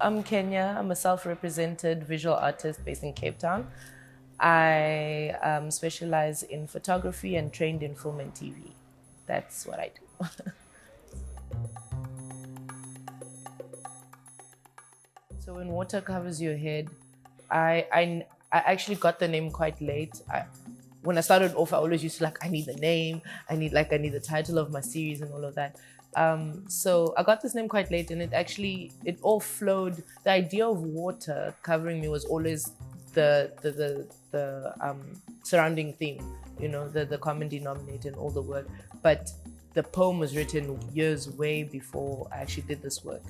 I'm Kenyaa. I'm a self-represented visual artist based in Cape Town. I specialize in photography and trained in film and TV. That's what I do. So when water covers your head, I actually got the name quite late. When I started off, I always used to I need the name, I need the title of my series and all of that. So I got this name quite late, and it all flowed. The idea of water covering me was always the surrounding theme, the common denominator in all the work. But the poem was written years way before I actually did this work.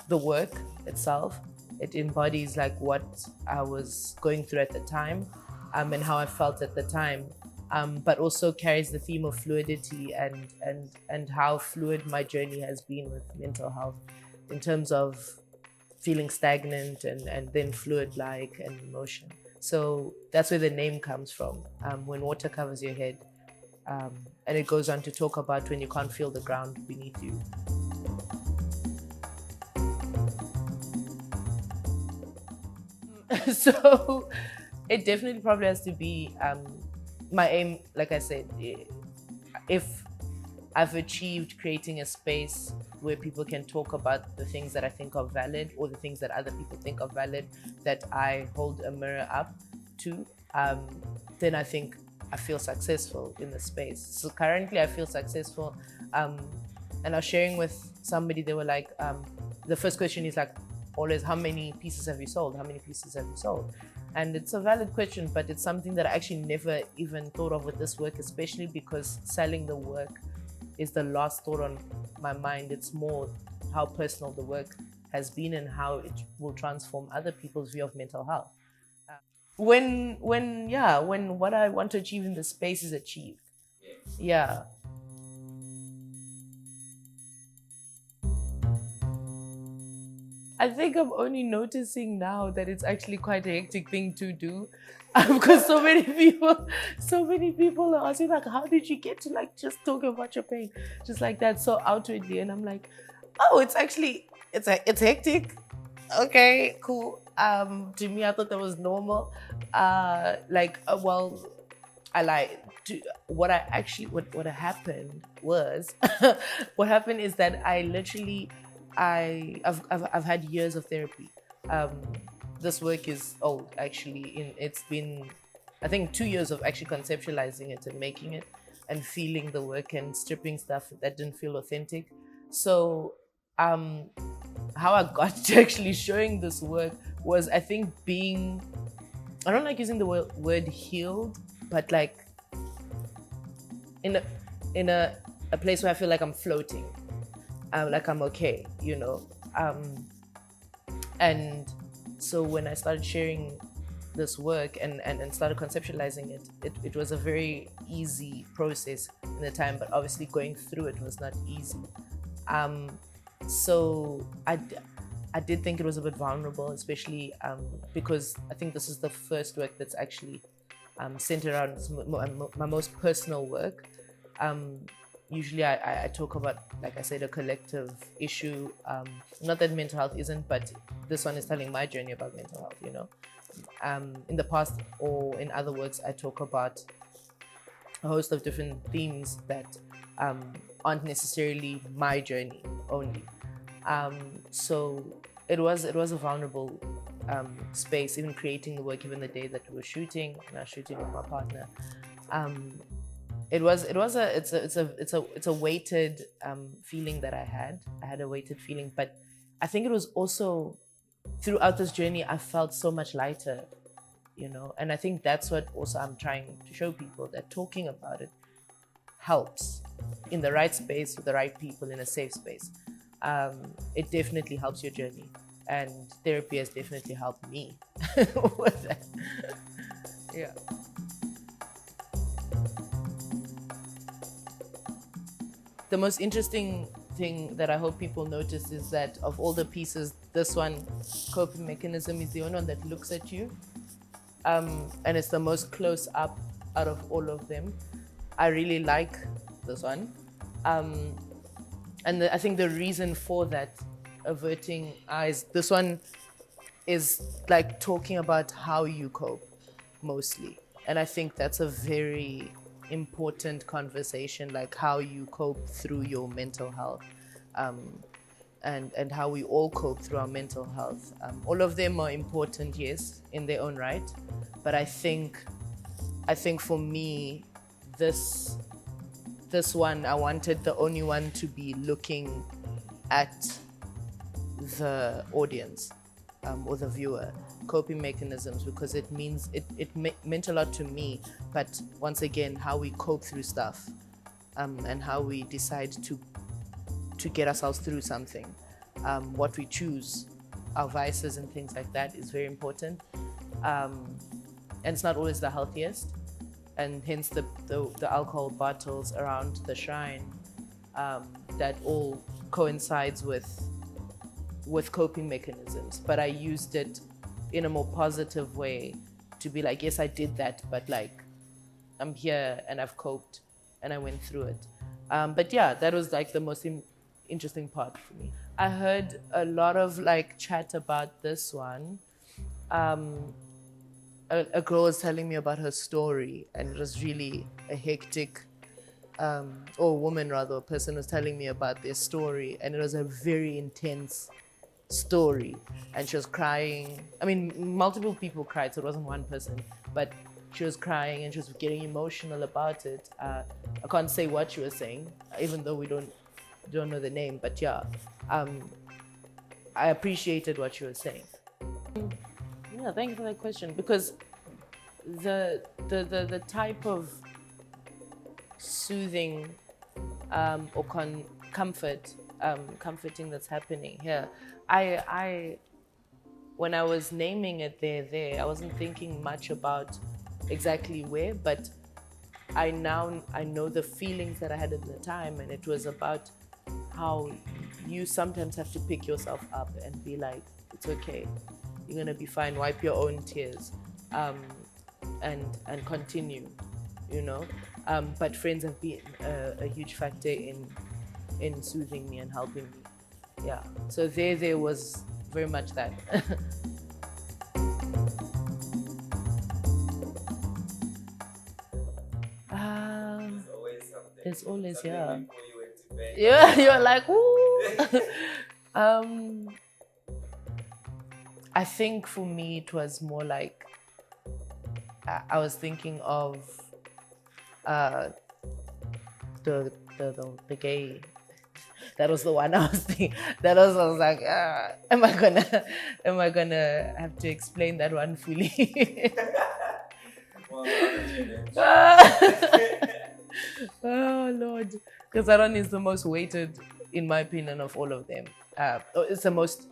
The work itself, it embodies what I was going through at the time, and how I felt at the time, but also carries the theme of fluidity and how fluid my journey has been with mental health in terms of feeling stagnant and then fluid-like and emotion. So that's where the name comes from, when water covers your head. And it goes on to talk about when you can't feel the ground beneath you. So it definitely probably has to be my aim. Like I said, if I've achieved creating a space where people can talk about the things that I think are valid or the things that other people think are valid, that I hold a mirror up to, then I think I feel successful in the space. So currently I feel successful. And I was sharing with somebody, they were like, the first question is always, how many pieces have you sold? How many pieces have you sold? And it's a valid question, but it's something that I actually never even thought of with this work, especially because selling the work is the last thought on my mind. It's more how personal the work has been and how it will transform other people's view of mental health. When what I want to achieve in the space is achieved. Yeah. I think I'm only noticing now that it's actually quite a hectic thing to do, because so many people are asking how did you get to just talk about your pain just like that so outwardly, and I'm like, oh, it's hectic. Okay, cool. To me, I thought that was normal. Well, I lied. What happened was, what happened is that I literally. I've had years of therapy. This work is old, actually. It's been, I think, 2 years of actually conceptualizing it and making it and feeling the work and stripping stuff that didn't feel authentic. So how I got to actually showing this work was, I think, I don't like using the word healed, but in a place where I feel like I'm floating. I'm okay, and so when I started sharing this work and started conceptualizing it was a very easy process in the time, but obviously going through it was not easy. So I did think it was a bit vulnerable, especially because I think this is the first work that's actually centered around my most personal work. Usually I talk about, like I said, a collective issue. Not that mental health isn't, but this one is telling my journey about mental health, In the past, or in other words, I talk about a host of different themes that aren't necessarily my journey only. So it was a vulnerable space, even creating the work, even the day that we were shooting, and I was shooting with my partner. It's a weighted feeling that I had. I had a weighted feeling, but I think it was also throughout this journey I felt so much lighter, and I think that's what also I'm trying to show people, that talking about it helps in the right space with the right people in a safe space. It definitely helps your journey, and therapy has definitely helped me with that. Yeah. The most interesting thing that I hope people notice is that of all the pieces, this one, coping mechanism, is the only one that looks at you. And it's the most close up out of all of them. I really like this one. And I think the reason for that averting eyes. This one is like talking about how you cope mostly. And I think that's a very important conversation, like how you cope through your mental health. And how we all cope through our mental health. All of them are important, yes, in their own right. But I think for me, this one, I wanted the only one to be looking at the audience or the viewer, coping mechanisms, because it meant a lot to me. But once again, how we cope through stuff and how we decide to get ourselves through something, what we choose, our vices and things like that is very important. And it's not always the healthiest, and hence the alcohol bottles around the shrine, that all coincides with coping mechanisms. But I used it in a more positive way to be like, yes, I did that, but like I'm here and I've coped and I went through it. But yeah, that was like the most interesting part for me. I heard a lot of like chat about this one. A girl was telling me about her story, and it was really a hectic, or a woman rather, a person was telling me about their story, and it was a very intense story. And she was crying. I mean, multiple people cried, so it wasn't one person, but she was crying and she was getting emotional about it. I can't say what she was saying, even though we don't know the name, but yeah, I appreciated what she was saying. Yeah, thank you for that question, because the type of soothing or comforting that's happening here, I when I was naming it there, I wasn't thinking much about exactly where, but I know the feelings that I had at the time, and it was about how you sometimes have to pick yourself up and be like, it's okay, you're gonna be fine, wipe your own tears, and continue, you know. But friends have been a huge factor in soothing me and helping me. Yeah, so there was very much that. There's always, yeah. Yeah, you're like, ooh. I think for me it was more like I was thinking of the gay. That was the one I was thinking. I was like, am I gonna have to explain that one fully? Oh Lord, because that one is the most weighted, in my opinion, of all of them. It's the most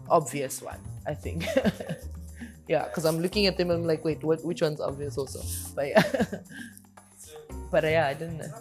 obvious one, I think. Yeah, because I'm looking at them and I'm like, wait, which one's obvious also? But yeah, but yeah, I didn't know.